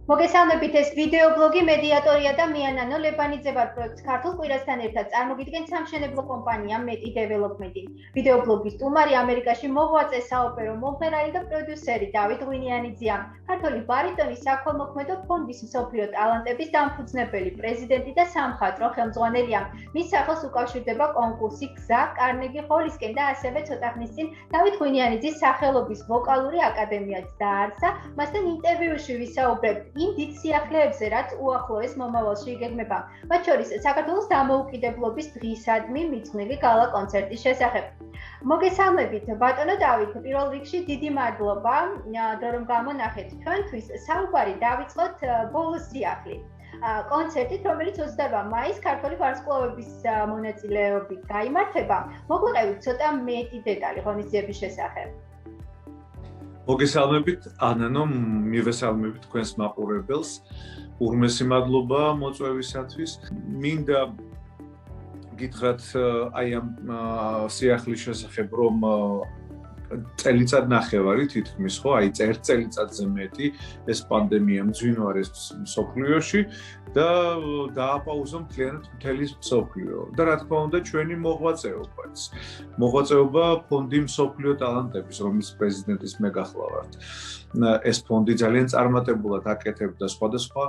მოგესალმებით, ეს ვიდეობლოგი მედიატორია და მიანანო ლებანიძე ვარ პროექტ ქართულ კვირასთან ერთად წარმოგიდგენთ სამშენებლო კომპანია მეტი დეველოპმენტი. ვიდეობლოგის სტუმარი ამერიკაში მოღვაწე საოპერო მომღერალი და პროდიუსერი დავით ღვინიანიძეა. ქართული ბარიტონის საქველმოქმედო ფონდის მსოფლიო ტალანტების დამფუძნებელი, პრეზიდენტი და სამხატვრო ხელმძღვანელია. მის სახელს უკავშირდება კონკურსი გზა კარნეგი ჰოლისკენ და ასევე ცოტა ხნის წინ დავით ღვინიანიძის სახელობის ვოკალური აკადემიაც დაარსა. მასთან ინტერვიუში ვისაუბრებთ იმ დიდ სიახლეებზე, რაც უახლოეს მომავალში იგეგმება. მათ შორის საქართველოს დამოუკიდებლობის დღისადმი მიძღვნილი გალა კონცერტის შესახებ. მოგესალმებით, ბატონო დავით, პირველ რიგში დიდი მადლობა, რომ გამონახეთ. ჩვენთვის საუბარი დავიწყოთ ბოლო სიახლით. კონცერტით, რომელიც 28 მაისს ქართული ვარსკვლავების მონაწილეობით გაიმართება. მოგვიყევით ცოტა მეტი დეტალი ღონისძიების შესახებ. მოგესალმებით, ანანო, მივესალმებით თქვენს მაყურებელს. ურმესი მადლობა მოწვევისათვის. მინდა გითხრათ აი ამ სიახლის შესახებ, რომ წელიწად ნახევარი თითქმის ხო, აი წელიწადზე მეტი ეს პანდემია მძვინვარეს მსოფლიოში და დააპაუზა მთლიანად მთელი მსოფლიო. და რა თქმა უნდა, ჩვენი მოღვაწეობაც. მოღვაწეობა ფონდი მსოფლიო ტალანტების, რომლის პრეზიდენტის მე გახლავართ. ეს ფონდი ძალიან წარმატებულად აკეთებდა სხვადასხვა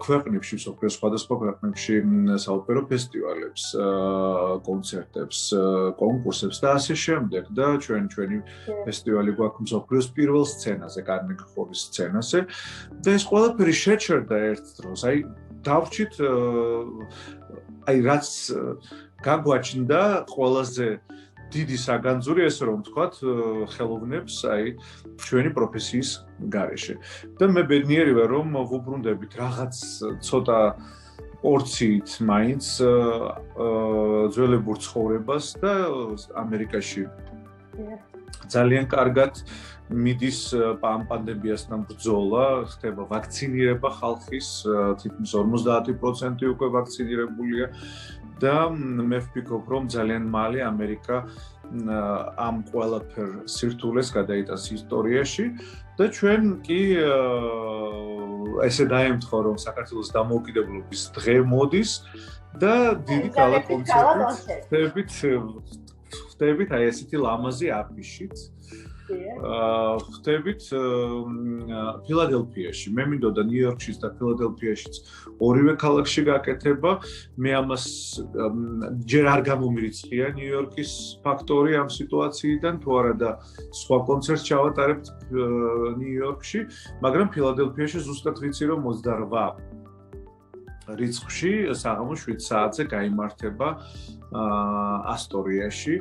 ქვეყნებში, მსოფლიოს სხვადასხვა ქვეყნებში საოპერო ფესტივალებს, კონცერტებს, კონკურსებს და ასე შემდეგ და ჩვენი ფესტივალი გვაქვს მსოფლიოს პირველ სცენაზე, კარნეგი ჰოლის სცენაზე და ეს ყველაფერი შეჩერდა ერთ დროს. აი დავრჩით აი რაც გაგვაჩნდა ყველაზე დიდი საგანძური ეს რომ ვთქვათ ხელოვნებს აი ჩვენი პროფესიის გარეშე. და მე ბედნიერი ვარ რომ ვუბრუნდებით რაღაც ცოტა პორციით მაინც ძველებურ ცხოვრებას და ამერიკაში ძალიან კარგად მიდის პანდემიასთან ბრძოლა, ხდება ვაქცინირება ხალხის, თითქმის 50% უკვე ვაქცინირებულია და მე ვფიქრობ, რომ ძალიან მალე ამერიკა ამ ყველაფერ სირთულეს გადაიტანს ისტორიაში და ჩვენ კი ესე დაემთხვა, რომ საქართველოს დამოუკიდებლობის დღე მოდის და დიდი გალა კონცერტით ხდებით აი ესეთი ლამაზი აფიშით. ხდებით ფილადელფიაში. მე მინდოდა ნიუ-იორკშიც და ფილადელფიაშიც ორივე ქალაქში გაკეთება. მე ამას ჯერ არ გამომირიცხია ნიუ-იორკის ფაქტორი ამ სიტუაციიდან, თუ არა და სხვა კონცერტს ჩავატარებთ ნიუ-იორკში, მაგრამ ფილადელფიაში ზუსტად ვიცი რომ 28 რიცხვში საღამოს 7 საათზე გაიმართება ასტორიაში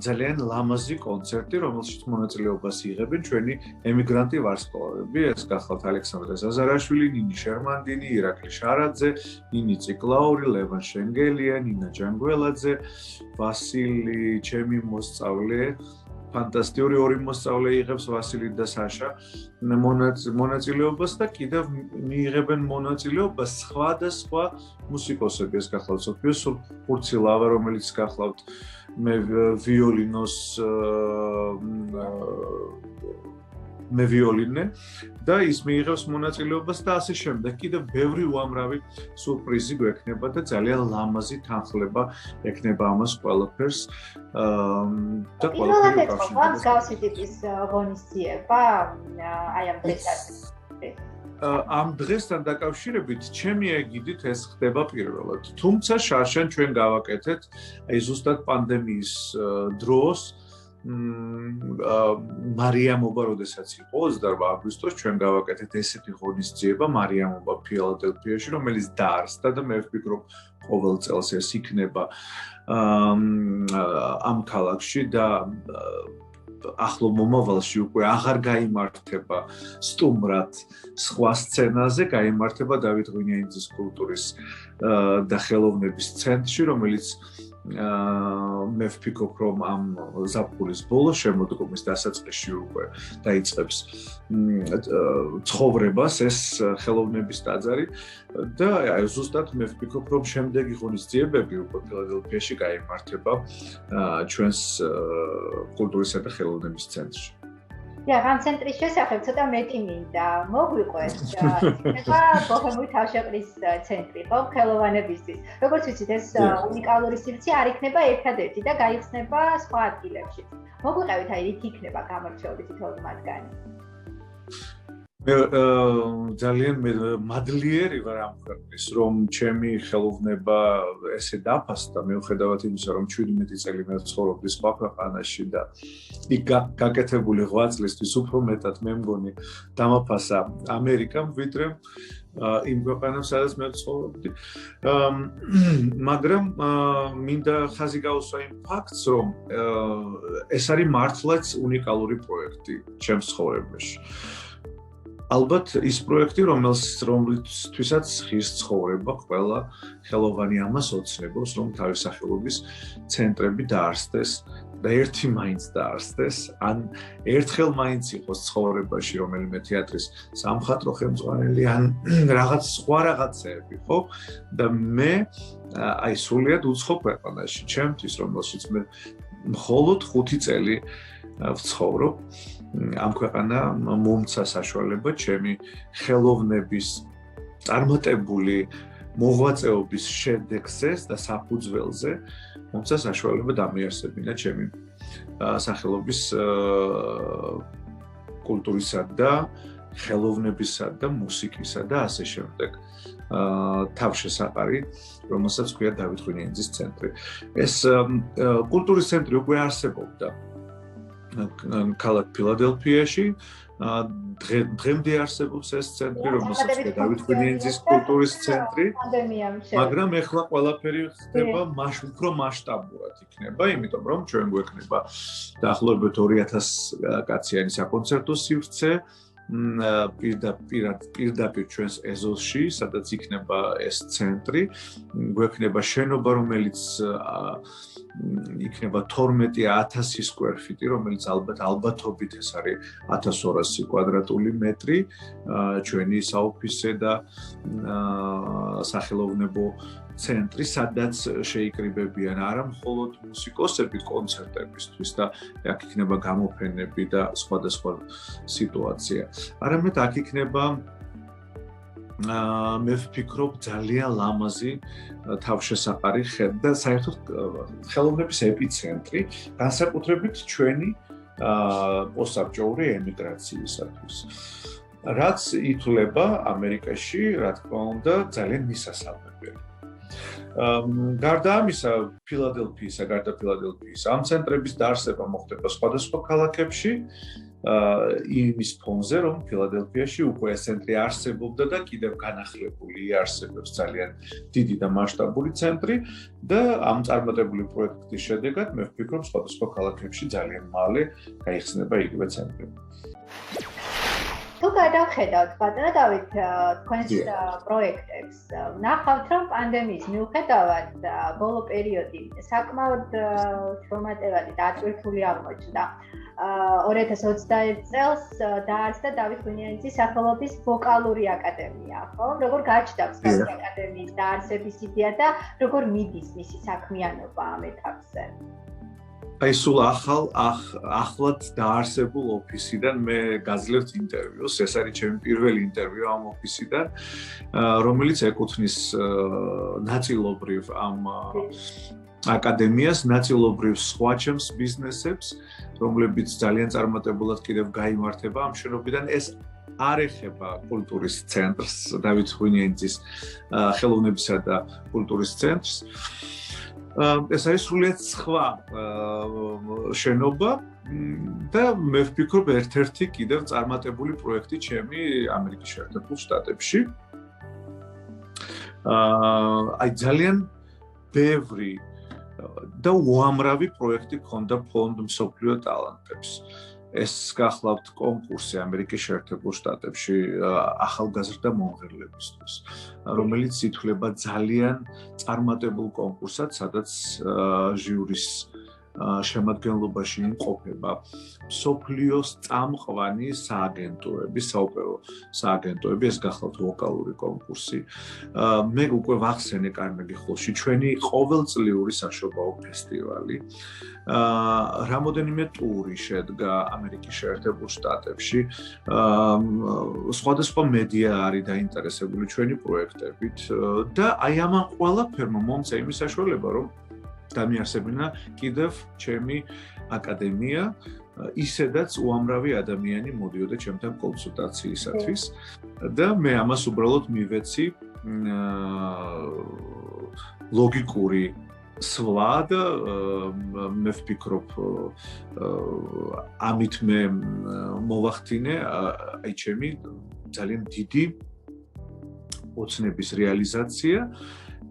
ძალიან ლამაზი კონცერტი, რომელშიც მონაწილეობას იღებენ ჩვენი ემიგრანტი ვარსკვლავები, ეს გახლავთ ალექსანდრე ზაზარაშვილი, ნინი შერმანდინი, ირაკლი შარაძე, ნინი ციკლაური, ლევან შენგელია, ნინა ჯანგველაძე, ვასილი ჩემი მოსწავლე, ფანტასტიკური ორი მოსწავლე იღებს ვასილი და საშა მონაწილეობას და კიდევ მიიღებენ მონაწილეობას სხვადასხვა მუსიკოსები, ეს გახლავთ სოფიო ფურცილავა, რომელიც გახლავთ მე ვიოლინე და ის მიიღებს მონაწილეობას და ასე შემდეგ. კიდევ ბევრი უამრავი სურპრიზი გვექნება და ძალიან ლამაზი თანხლება ექნება ამას ყველაფერს და ყველაფერი უკავშირდება. მსგავსი ტიპის ღონისძიება აი ამ დღესთან. ამ დღესთან დაკავშირებით ჩემი ეგიდით ეს ხდება პირველად. თუმცა შარშან ჩვენ გავაკეთეთ აი ზუსტად პანდემიის დროს მარიამობა, როდესაც იყო 28 აგვისტოს, ჩვენ გავაკეთეთ ესეთი ღონისძიება მარიამობა ფილადელფიაში, რომელიც დაარსდა და მე ვფიქრობ ყოველ წელს ეს იქნება ამ ქალაქში და ახლო მომავალში უკვე აღარ გაიმართება სტუმრად სხვა სცენაზე, გაიმართება დავით ღვინიანიძის კულტურის და ხელოვნების ცენტრში, რომელიც მე ვფიქრობ, რომ ამ ზაფხულის ბოლოს შემოდგომის დასაწყისში უკვე დაიწყებს ცხოვრებას ეს ხელოვნების ტაძარი და აი ზუსტად მე ვფიქრობ, რომ შემდეგი ღონისძიებები უკვე ფილადელფიაში გაიმართება ჩვენს კულტურისა და ხელოვნების ცენტრში. ამ ცენტრის შესახებ ცოტა მეტი მინდა მოგვიყვეს. იქნება ბოჰემური თავშეყრის ცენტრი, ხო, ხელოვანებისთვის. როგორც ვიცით, ეს უნიკალური სივრცე არ იქნება ერთადერთი და გაიხსნება სხვა ადგილებში. მოგვიყევით აი რით იქნება გამორჩეული თითოეული მათგანი. მე ძალიან მადლიერი ვარ ამ ქვეყნის, რომ ჩემი ხელოვნება ესე დაფასდა, მიუხედავად იმისა, რომ 17 წელი მე ვცხოვრობდი სხვა ქვეყანაში და იქ გაკეთებული 8 წლისთვის უფრო მეტად მე მგონი დამაფასა ამერიკამ, ვიდრე იმ ქვეყანას, სადაც მე ვცხოვრობდი. მაგრამ მინდა ხაზი გაუსვა იმ ფაქტს, რომ ეს არის მართლაც უნიკალური პროექტი ჩემს ცხოვრებაში. ალბათ ის პროექტი, რომლითვისაც ხის ცხოვრება ყველა ხელოვანი ამას ოცნებობს, რომ თავის სახელობის ცენტრები დაარსდეს და ერთი მაინც დაარსდეს, ან ერთხელ მაინც იყოს ცხოვრებაში რომელიმე თეატრის სამხატვრო ხელმძღვანელი, ან რაღაც სხვა რაღაცეები, ხო? და მე აი სრულიად უცხო ქვეყანაში, ჩემთვის, რომელშიც მე მხოლოდ 5 წელი ვცხოვრობ. ამ ქვეყანა მომცა საშუალება ჩემი ხელოვნების წარმატებული მოღვაწეობის შედეგზე და საფუძველზე მომცა საშუალება დამიარსებინა ჩემი სახელობის კულტურისა და ხელოვნებისა და მუსიკისა და ასე შემდეგ თავშესაყარი, რომელსაც ქვია დავით ღვინიანიძის ცენტრი. ეს კულტურის ცენტრი უკვე არსებობდა ქალაქ ფილადელფიაში, დღემდე არსებობს ეს ცენტრი, რომელსაც ქვია დავით ღვინიანიძის კულტურის ცენტრი, მაგრამ ეხლა ყველაფერი ხდება უფრო მასშტაბურად იქნება, იმიტომ რომ ჩვენ გვექნება დაახლოებით 2000 კაციანი საკონცერტო სივრცე, პირდაპირ ჩვენს ეზოში, სადაც იქნება ეს ცენტრი, გვექნება შენობა, რომელიც იქნება 12,000 square feet, რომელიც ალბათობით ეს არის 1200 კვადრატული მეტრი, ჩვენი საოფისე და სახელოვნებო ცენტრი, სადაც შეიკრიბებიან არა მხოლოდ მუსიკოსები კონცერტებისთვის და აქ იქნება გამოფენები და სხვადასხვა სიტუაცია. არამედ აქ იქნება მე ვფიქრობ ძალიან ლამაზი თავშესაყარი და საერთოდ ხელოვნების ეპიცენტრი, განსაკუთრებით ჩვენი პოსტსაბჭოური ემიგრაციისათვის. რაც ითვლება ამერიკაში, რა თქმა უნდა, ძალიან მისასალმებელი. გარდა ამისა, ფილადელფიის ამ ცენტრების დაარსება მოხდება სხვადასხვა ქალაქებში, იმის ფონზე, რომ ფილადელფიაში უკვე ეს ცენტრი არსებობდა და კიდევ განახლებული იარსებებს ძალიან დიდი და მასშტაბური ცენტრი და ამ წარმატებული პროექტის შედეგად მე ვფიქრობ, სხვადასხვა ქალაქებში ძალიან მალე გაიხსნება იგივე ცენტრი. თუ გადავხედავთ ბატონო დავით თქვენს პროექტებს, ნახავთ რომ პანდემიის მიუხედავად ბოლო პერიოდი საკმაოდ შრომატევადი და აწვრთული აღმოჩნდა. 2021 წელს დაარსდა დავით ღვინიანიძის სახელობის ვოკალური აკადემია, ხო? როგორ გაჩნდა მსგავსი აკადემიის დაარსების იდეა და როგორ მიდის მისი საქმიანობა ამ ეტაპზე? აი სულ ახლად დაარსებულ ოფისიდან მე გაძლევთ ინტერვიუს, ეს არის ჩემი პირველი ინტერვიუ ამ ოფისიდან, რომელიც ეკუთვნის ნაწილობრივ ამ აკადემიას, ნაწილობრივ სხვა ჩემს ბიზნესებს, რომლებიც ძალიან წარმატებულად კიდევ გაიმართება ამ შენობიდან. ეს არ ეხება კულტურის ცენტრს, დავით ღვინიანიძის ხელოვნებისა და კულტურის ცენტრს. ეს არის სრულიად სხვა შენობა და მე ვფიქრობ ერთ-ერთი კიდევ წარმატებული პროექტი ჩემი ამერიკის შეერთებულ შტატებში. აი ძალიან ბევრი და უამრავი პროექტი ქონდა ფონდ მსოფლიო ტალანტებს. ეს გახლავთ კონკურსი ამერიკის შეერთებულ შტატებში ახალგაზრდა მომღერლებისთვის, რომელიც ითვლება ძალიან წარმატებულ კონკურსად, სადაც ჟიურის შემადგენლობაში იმყოფება მსოფლიოს წამყვანი სააგენტოები, საოპერო სააგენტოები, ეს გახლავთ ვოკალური კონკურსი. მე უკვე ვახსენე კარნეგი ჰოლში ჩვენი ყოველწლიური საშობაო ფესტივალი. რამოდენიმე ტური შედგა ამერიკის შეერთებულ შტატებში. სხვადასხვა მედია არის დაინტერესებული ჩვენი პროექტებით და აი ამან ყველაფერმა მომცა იმის საშუალება, რომ დამიარსებინა კიდევ ჩემი აკადემია, ისედაც უამრავი ადამიანი მოდიოდა ჩემთან კონსულტაციისათვის და მე ამას უბრალოდ მივეცი ლოგიკური სვლა და მე ვფიქრობ ამით მე მოვახდინე აი ჩემი ძალიან დიდი ოცნების რეალიზაცია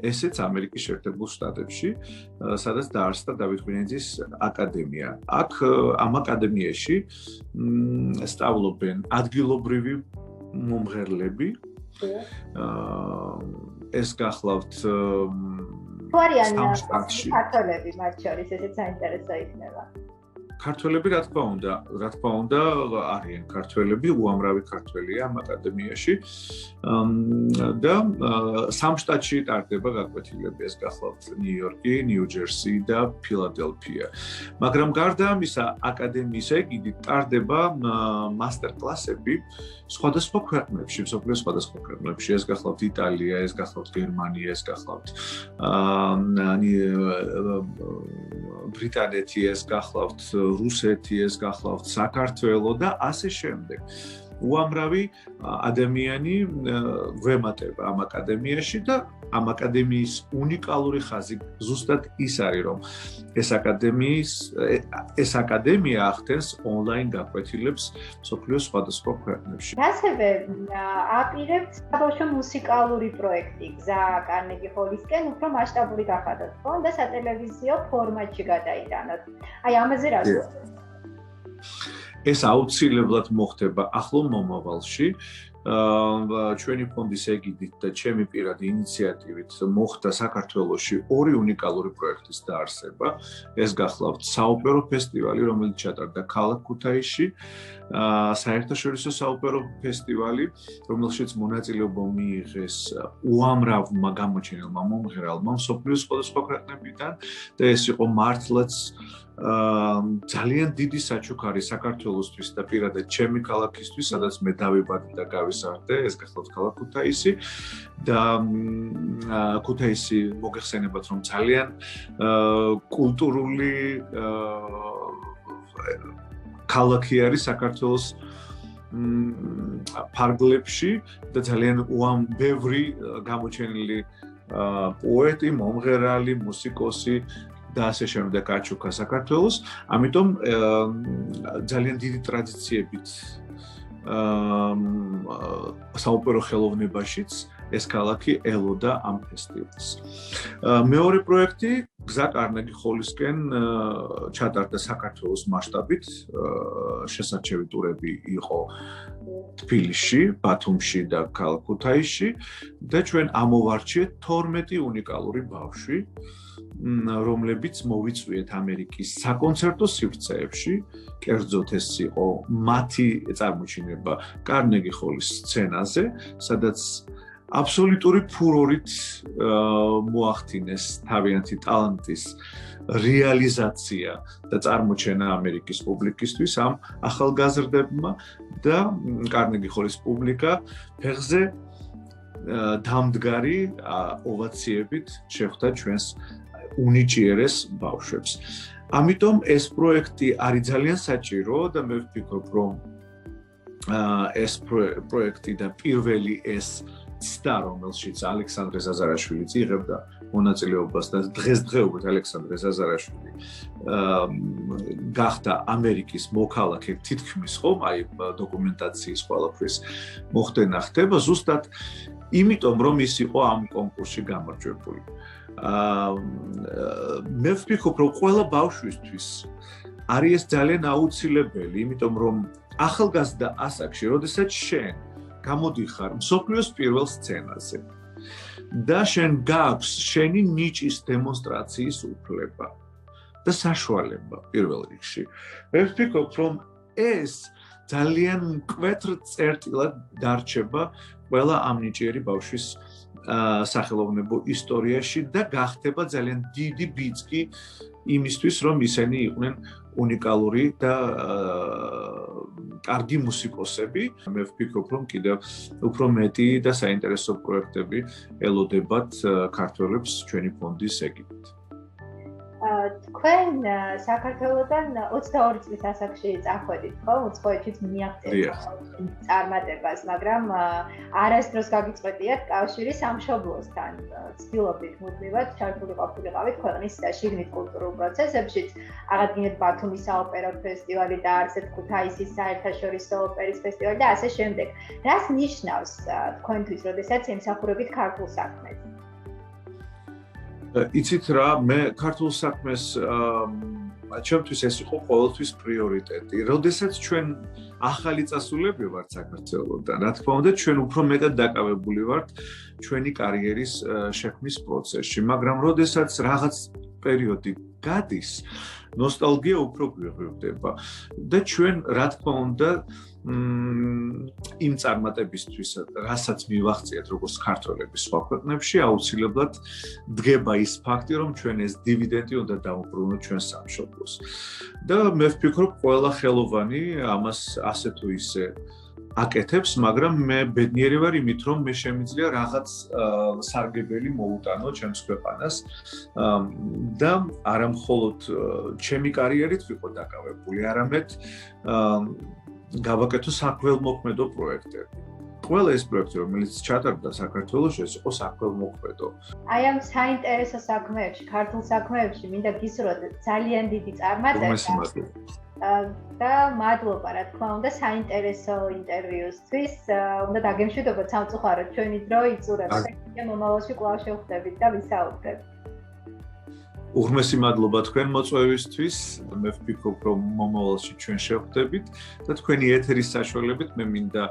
ესეც ამერიკის შეერთებულ შტატებში, სადაც დაარსდა დავით ღვინეძის აკადემია. აქ ამ აკადემიაში სწავლობენ ადგილობრივი მომღერლები. ეს გახლავთ ქართველები მათ შორის, ესეც საინტერესო იქნება. ქართველები რა თქმა უნდა არიან ქართველები, უამრავი ქართველია ამ აკადემიაში და სამ შტატში ტარდება გაკვეთილები, ეს გახლავთ ნიუ-იორკი, ნიუ-ჯერსი და ფილადელფია. მაგრამ გარდა ამისა, აკადემიის ეგიდით ტარდება მასტერ-კლასები სხვადასხვა ქვეყნებში, მსოფლიოს სხვადასხვა ქვეყნებში, ეს გახლავთ იტალია, ეს გახლავთ გერმანია, ეს გახლავთ ბრიტანეთი, ეს გახლავთ რუსეთი, ეს გახლავთ საქართველო და ასე შემდეგ. უამრავი ადამიანი გვემატება ამ აკადემიაში და ამ აკადემიის უნიკალური ხაზი ზუსტად ის არის, რომ ეს აკადემია ახდენს ონლაინ გაკვეთილებს მსოფლიოს სხვადასხვა ქვეყნებში. ასევე აპირებთ საბავშვო მუსიკალური პროექტი გზა კარნეგი ჰოლისკენ უფრო მასშტაბური გახადოთ, ხო? და სატელევიზიო ფორმატში გადაიტანოთ. აი ამაზე რა ეს აუცილებლად მოხდება ახლო მომავალში. ჩვენი ფონდის ეგიდით და ჩემი პირადი ინიციატივით მოხდა საქართველოში ორი უნიკალური პროექტის დაარსება. ეს გახლავთ საოპერო ფესტივალი, რომელიც ჩატარდა ქალაქ ქუთაისში, საერთაშორისო საოპერო ფესტივალი, რომელშიც მონაწილეობა მიიღეს უამრავმა გამოჩენილმა მომღერალმა მსოფლიოს სხვადასხვა ქვეყნებიდან და ეს იყო მართლაც ძალიან დიდი საჩუქარი საქართველოსთვის და პირადად ჩემი ქალაქისთვის, სადაც მე დავიბადე და გავიზარდე, ეს გახლავთ ქალაქ ქუთაისი და ქუთაისი მოგეხსენებათ, რომ ძალიან კულტურული ქალაქი არის საქართველოს ფარგლებში და ძალიან ბევრი გამოჩენილი პოეტი, მომღერალი, მუსიკოსი და ასე შემდეგ აჩუქა საქართველოს, ამიტომ ძალიან დიდი ტრადიციებით საოპერო ხელოვნებაშიც ეს ქალაქი ელოდა ამ ფესტივალს. მეორე პროექტი გზა კარნეგი ჰოლისკენ ჩატარდა საქართველოს მასშტაბით, შესარჩევი ტურები იყო თბილისში, ბათუმში და ქალაქ ქუთაისში და ჩვენ ამოვარჩიეთ 12 უნიკალური ბავშვი, რომლებიც მოვიწვიეთ ამერიკის საკონცერტო სივრცეებში, კერძოდ ეს იყო მათი წარმოჩინება კარნეგი ჰოლის სცენაზე, სადაც აბსოლუტური ფურორით მოახდინეს თავიანთი ტალანტის რეალიზაცია და წარმოჩენა ამერიკის პუბლიკისთვის ამ ახალგაზრდებმა და კარნეგი ჰოლის პუბლიკა ფეხზე დამდგარი ოვაციებით შეხვდა ჩვენს უნიჭიერეს ბავშვებს. ამიტომ ეს პროექტი არის ძალიან საჭირო და მე ვფიქრობ, რომ ეს პროექტი და პირველი ეს ცდა, რომელშიც ალექსანდრე ზაზარაშვილი იღებდა მონაწილეობას და დღესდღეობით ალექსანდრე ზაზარაშვილი გახდა ამერიკის მოქალაქე თითქმის ხომ, აი დოკუმენტაციის ყველაფრის მოხდენა ხდება ზუსტად იმიტომ, რომ ის იყო ამ კონკურსში გამარჯვებული. მე ვფიქრობ, რომ ყველა ბავშვისთვის არის ეს ძალიან აუცილებელი, იმიტომ რომ ახალგაზრდა ასაკში, როდესაც შენ გამოდიხარ მსოფლიოს პირველ სცენაზე და შენ გაქვს შენი ნიჭის დემონსტრაციის უფლება და საშუალება პირველ რიგში. მე ვფიქრობ, რომ ეს ძალიან მკვეთრ წერტილად დარჩება ყველა ამ ნიჭიერი ბავშვის სახელოვნებო ისტორიაში და გახდება ძალიან დიდი ბიძგი იმისთვის, რომ ისინი იყვნენ უნიკალური და კარგი მუსიკოსები. მე ვფიქრობ, რომ კიდევ უფრო მეტი და საინტერესო პროექტები ელოდებათ ქართველებს ჩვენი ფონდის ეგიდით. თქვენ საქართველოსთან 22 წლის ასაკში წახვედით, ხო? უცხოეთშიც მიაღწიეთ წარმატებას, მაგრამ არასდროს გაგიწყვეტიათ კავშირი სამშობლოსთან. ცდილობდით მუდმივად ჩართული ყოფილიყავით ქვეყნის შიგნით კულტურულ პროცესებშიც, აღადგინეთ ბათუმის საოპერო ფესტივალი და არცეთ ქუთაისის საერთაშორისო ოპერის ფესტივალი და ასე შემდეგ. რას ნიშნავს თქვენთვის, როდესაც ემსახურებით ქართულ საქმეს? იცით რა, მე ქართულ საქმეს ჩემთვის ეს იყო ყოველთვის პრიორიტეტი. როდესაც ჩვენ ახალი წასულები ვართ საქართველოსთან, რა თქმა უნდა, ჩვენ უფრო მეტად დაკავებული ვართ ჩვენი კარიერის შექმნის პროცესში, მაგრამ როდესაც რაღაც პერიოდი გადის, ნოსტალგია უფრო გვიღვივდება და ჩვენ, რა თქმა უნდა, იმ წარმატებისთვის, რასაც მივახციეთ როგორც ქართველები სხვა ქვეყნებში, აუცილებლად დგება ის ფაქტი, რომ ჩვენ ეს დივიდენდი უნდა დავუბრუნოთ ჩვენ სამშობლოს. და მე ვფიქრობ, ყველა ხელოვანი ამას ასე თუ ისე აკეთებს, მაგრამ მე ბედნიერი ვარ იმით, რომ მე შემიძლია რაღაც სარგებელი მოუტანო ჩემს ქვეყანას და არა მხოლოდ ჩემი კარიერით ვიყო დაკავებული, არამედ გავაკეთო საქველმოქმედო პროექტები. ყველა ეს პროექტი, რომელიც ჩატარდა საქართველოში, ეს იყო საქველმოქმედო. აი ამ საინტერესო საქმეებში, ქართულ საქმეებში მინდა გისურვოთ ძალიან დიდი წარმატება. და მადლობა, რა თქმა უნდა, საინტერესო ინტერვიუსთვის. უნდა დაგემშვიდობოთ სამწუხაროდ ჩვენი დრო იწურება. მომავალში კვლავ შევხვდებით და ვისაუბრებთ. უღრმესი მადლობა თქვენ მოწვევისთვის. მე ვფიქრობ, რომ მომავალში ჩვენ შევხვდებით და თქვენი ეთერის საშუალებით მე მინდა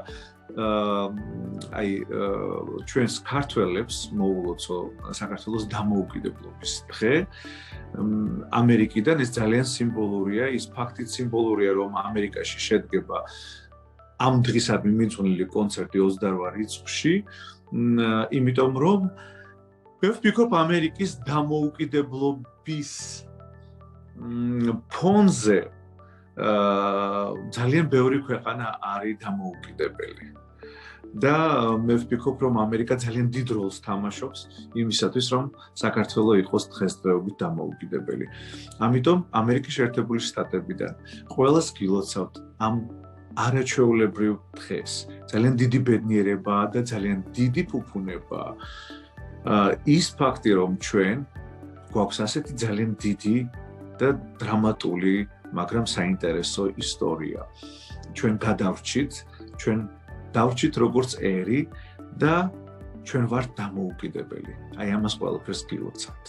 ჩვენს ქართველებს მოულოცო საქართველოს დამოუკიდებლობის დღე. ამერიკიდან ეს ძალიან სიმბოლურია, ის ფაქტით სიმბოლურია, რომ ამერიკაში შედგება ამ დღისადმი მიძღვნილი კონცერტი 28 რიცხვში, იმიტომ რომ მე ვფიქრობ, ამერიკის დამოუკიდებლობის ფონზე ძალიან ბევრი ქვეყანა არის დამოუკიდებელი. და მე ვფიქრობ, რომ ამერიკა ძალიან დიდ როლს თამაშობს იმისათვის, რომ საქართველო იყოს დღესდღეობით დამოუკიდებელი. ამიტომ ამერიკის შეერთებული შტატებიდან ყველას გილოცავთ ამ არაჩვეულებრივ დღეს. ძალიან დიდი ბედნიერებაა და ძალიან დიდი ფუფუნებაა. ის ფაქტი, რომ ჩვენ გვაქვს ასეთი ძალიან დიდი და დრამატული, მაგრამ საინტერესო ისტორია. ჩვენ გადავრჩით, ჩვენ დავრჩით როგორც ერი და ჩვენ ვართ დამოუკიდებელი. აი ამას ყველაფერს გილოცავთ.